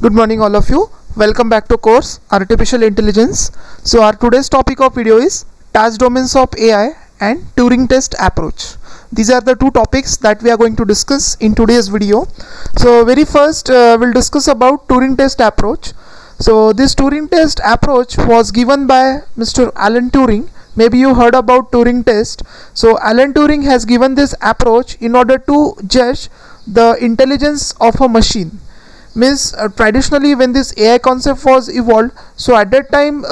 Good morning all of you. Welcome back to course Artificial Intelligence. So our today's topic of video is task domains of AI and Turing test approach. These are the two topics that we are going to discuss in today's video. So very first we'll discuss about Turing test approach. So this Turing test approach was given by Mr. Alan Turing. Maybe you heard about Turing test. So Alan Turing has given this approach in order to judge the intelligence of a machine. Means traditionally when this AI concept was evolved, so at that time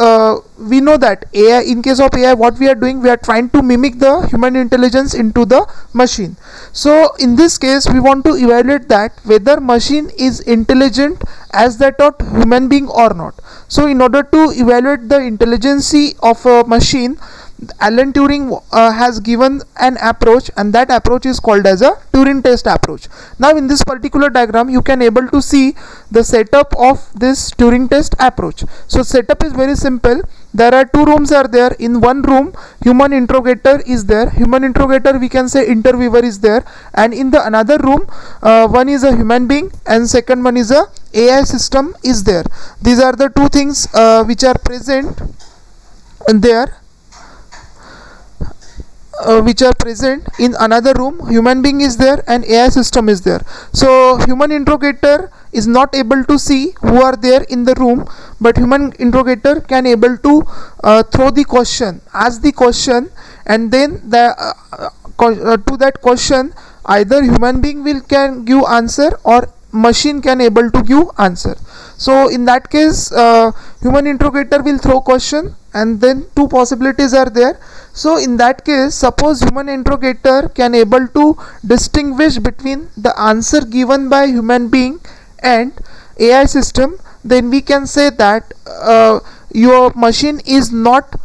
we know that AI, in case of AI, what we are doing, we are trying to mimic the human intelligence into the machine. So in this case we want to evaluate that whether machine is intelligent as that of human being or not. So in order to evaluate the intelligence of a machine, Alan Turing has given an approach, and that approach is called as a Turing test approach. Now in this particular diagram you can able to see the setup of this Turing test approach. So setup is very simple. There are two rooms are there. In one room human interrogator is there. Human interrogator, we can say interviewer, is there, and in the another room one is a human being and second one is a AI system is there. These are the two things which are present there. Which are present in another room. Human being is there and AI system is there. So human interrogator is not able to see who are there in the room, but human interrogator can able to throw the question, ask the question, and then the to that question either human being will can give answer or machine can able to give answer. So in that case human interrogator will throw question and then two possibilities are there. So in that case, suppose human interrogator can able to distinguish between the answer given by human being and AI system, then we can say that your machine is not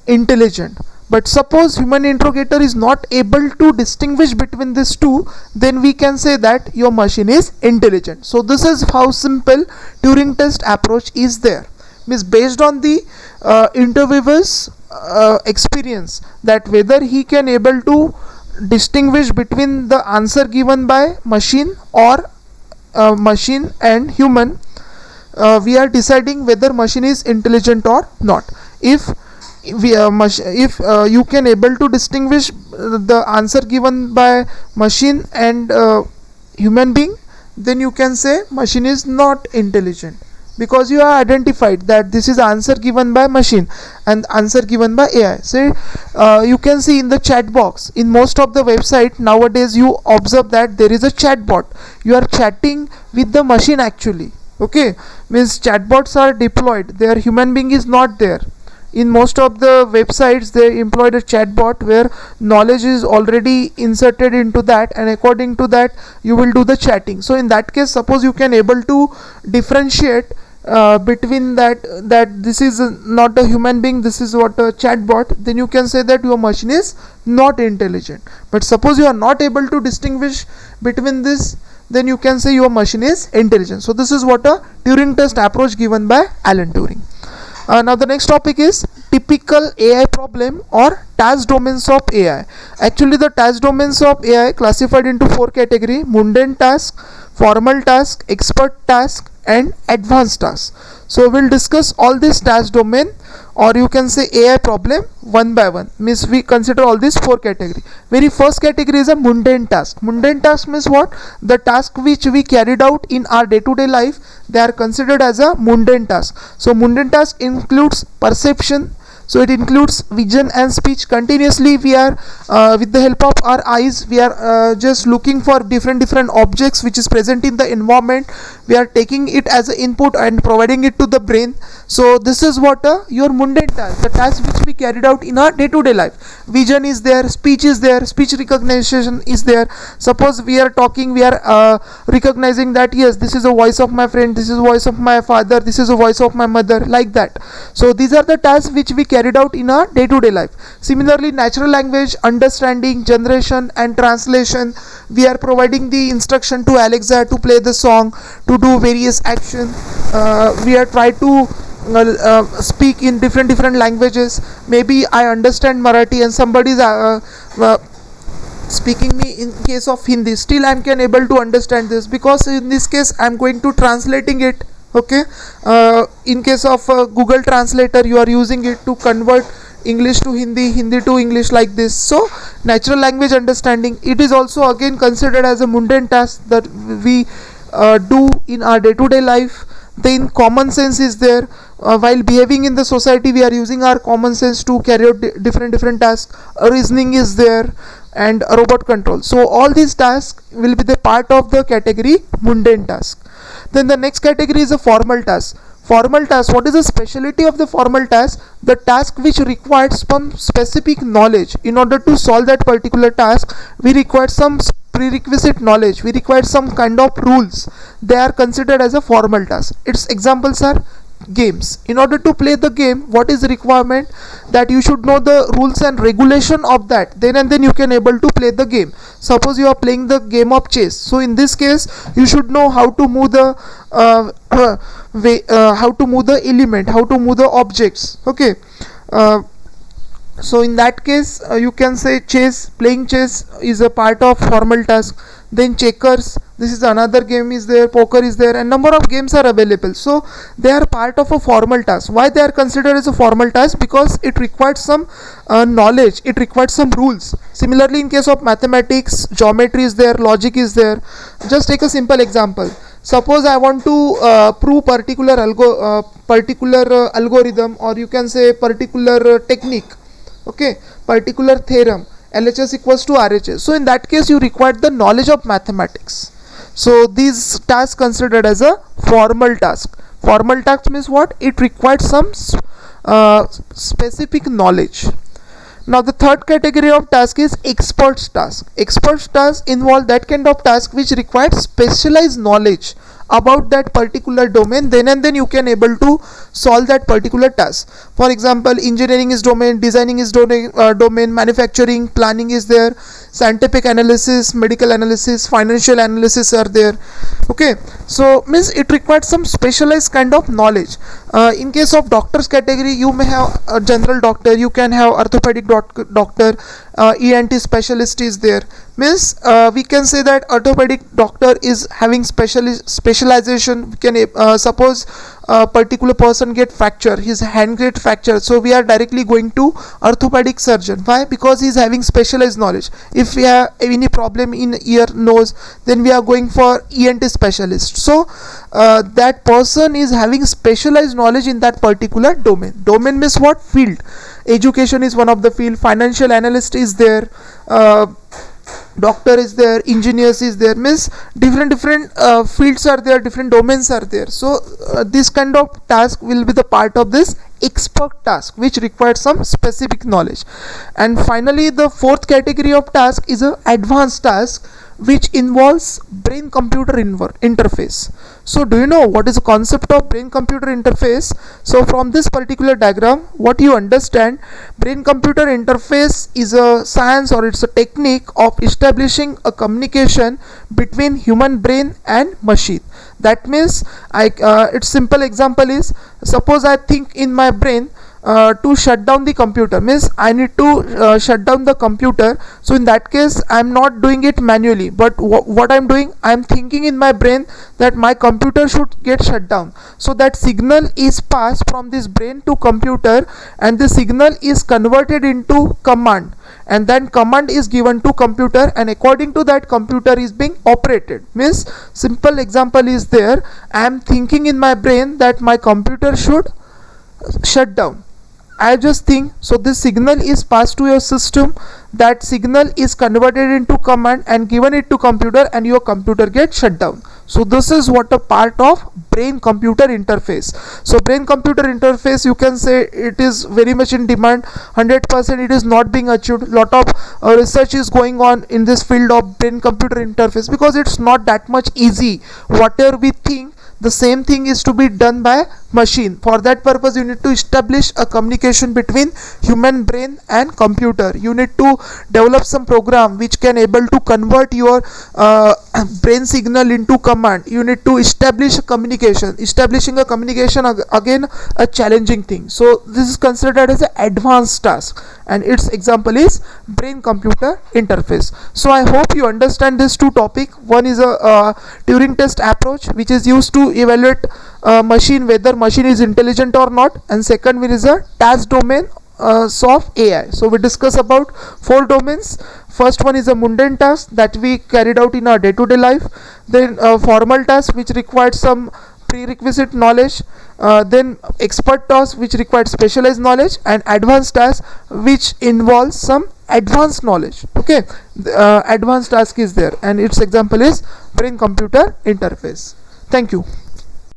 intelligent. But suppose human interrogator is not able to distinguish between these two, then we can say that your machine is intelligent. So this is how simple Turing test approach is there. Means based on the interviewer's experience, that whether he can able to distinguish between the answer given by machine or machine and human, we are deciding whether machine is intelligent or not. If you can able to distinguish the answer given by machine and human being, then you can say machine is not intelligent, because you have identified that this is answer given by machine and answer given by AI. So you can see in the chat box in most of the website nowadays, you observe that there is a chat bot. You are chatting with the machine actually. Okay, means chatbots are deployed, their human being is not there. In most of the websites they employed a chatbot where knowledge is already inserted into that, and according to that you will do the chatting. So in that case, suppose you can able to differentiate between that this is not a human being, this is what a chatbot, then you can say that your machine is not intelligent. But suppose you are not able to distinguish between this, then you can say your machine is intelligent. So this is what a Turing test approach given by Alan Turing. Now the next topic is typical AI problem or task domains of AI. Actually the task domains of AI classified into four category: mundane task, formal task, expert task, and advanced task. So we'll discuss all these task domain, or you can say AI problem, one by one. Means we consider all these four category. Very first category is a mundane task. Mundane task means what? The task which we carried out in our day-to-day life, they are considered as a mundane task. So mundane task includes perception. So it includes vision and speech. Continuously we are with the help of our eyes, we are just looking for different objects which is present in the environment. We are taking it as an input and providing it to the brain. So this is what your mundane task, the task which we carried out in our day-to-day life. Vision is there, speech is there, speech recognition is there. Suppose we are talking, we are recognizing that yes, this is a voice of my friend, this is a voice of my father, this is a voice of my mother, like that. So these are the tasks which we carried out in our day-to-day life. Similarly, natural language understanding, generation and translation, we are providing the instruction to Alexa to play the song, to do various action. We are trying to speak in different languages. Maybe I understand Marathi and somebody is speaking me in case of Hindi, still I can able to understand this, because in this case I am going to translating it Okay, in case of Google Translator, you are using it to convert English to Hindi, Hindi to English, like this. So natural language understanding, it is also again considered as a mundane task that we do in our day-to-day life. Then common sense is there. While behaving in the society, we are using our common sense to carry out different tasks. Reasoning is there, and robot control. So all these tasks will be the part of the category mundane task. Then the next category is a formal task. Formal task, what is the specialty of the formal task? The task which requires some specific knowledge. In order to solve that particular task, we require some prerequisite knowledge, we require some kind of rules. They are considered as a formal task. Its examples are games. In order to play the game, what is the requirement? That you should know the rules and regulation of that, then and then you can able to play the game. Suppose you are playing the game of chess, so in this case you should know how to move the how to move the element, how to move the objects. Okay, so in that case you can say chess, playing chess is a part of formal task. Then checkers, this is another game is there, poker is there, and number of games are available. So they are part of a formal task. Why they are considered as a formal task? Because it requires some knowledge, it requires some rules. Similarly, in case of mathematics, geometry is there, logic is there. Just take a simple example. Suppose I want to prove particular algorithm, or you can say particular technique. Okay, particular theorem, LHS equals to RHS. So in that case you require the knowledge of mathematics. So these tasks considered as a formal task. Formal task means what? It requires some specific knowledge. Now the third category of task is experts task. Experts task involve that kind of task which requires specialized knowledge about that particular domain, then and then you can able to solve that particular task. For example, engineering is domain, designing is domain, manufacturing, planning is there, scientific analysis, medical analysis, financial analysis are there. Okay, so means it requires some specialized kind of knowledge. In case of doctors category, you may have a general doctor, you can have orthopedic doctor, ENT specialist is there. Means we can say that orthopedic doctor is having specialization. We can suppose a particular person get fracture, his hand get fracture, so we are directly going to orthopedic surgeon. Why? Because he is having specialized knowledge. If we have any problem in ear, nose, then we are going for ENT specialist. So that person is having specialized knowledge in that particular domain. Domain means what? Field. Education is one of the field, financial analyst is there, doctor is there, engineers is there. Means different fields are there, different domains are there. So this kind of task will be the part of this expert task which requires some specific knowledge. And finally the fourth category of task is a advanced task which involves brain computer interface. So do you know what is the concept of brain computer interface? So from this particular diagram, what you understand, brain computer interface is a science, or it's a technique of establishing a communication between human brain and machine. That means its simple example is, suppose I think in my brain to shut down the computer, means I need to shut down the computer. So in that case I am not doing it manually, but what I am doing, I am thinking in my brain that my computer should get shut down. So that signal is passed from this brain to computer, and the signal is converted into command, and then command is given to computer, and according to that computer is being operated. Means simple example is there, I am thinking in my brain that my computer should shut down. I just think, so this signal is passed to your system, that signal is converted into command and given it to computer, and your computer gets shut down. So this is what a part of brain computer interface. So brain computer interface, you can say it is very much in demand. 100% it is not being achieved. Lot of research is going on in this field of brain computer interface, because it's not that much easy. Whatever we think, the same thing is to be done by machine. For that purpose you need to establish a communication between human brain and computer. You need to develop some program which can able to convert your brain signal into command. You need to establish a communication. Establishing a communication again a challenging thing. So this is considered as an advanced task, and its example is brain computer interface. So I hope you understand these two topics. One is a Turing test approach which is used to evaluate machine, whether machine is intelligent or not, and second one is a task domain of AI. So we discuss about 4 domains. First one is a mundane task that we carried out in our day-to-day life, then formal task which required some prerequisite knowledge, then expert task which required specialized knowledge, and advanced task which involves some advanced knowledge. Okay, advanced task is there, and its example is brain computer interface. Thank you.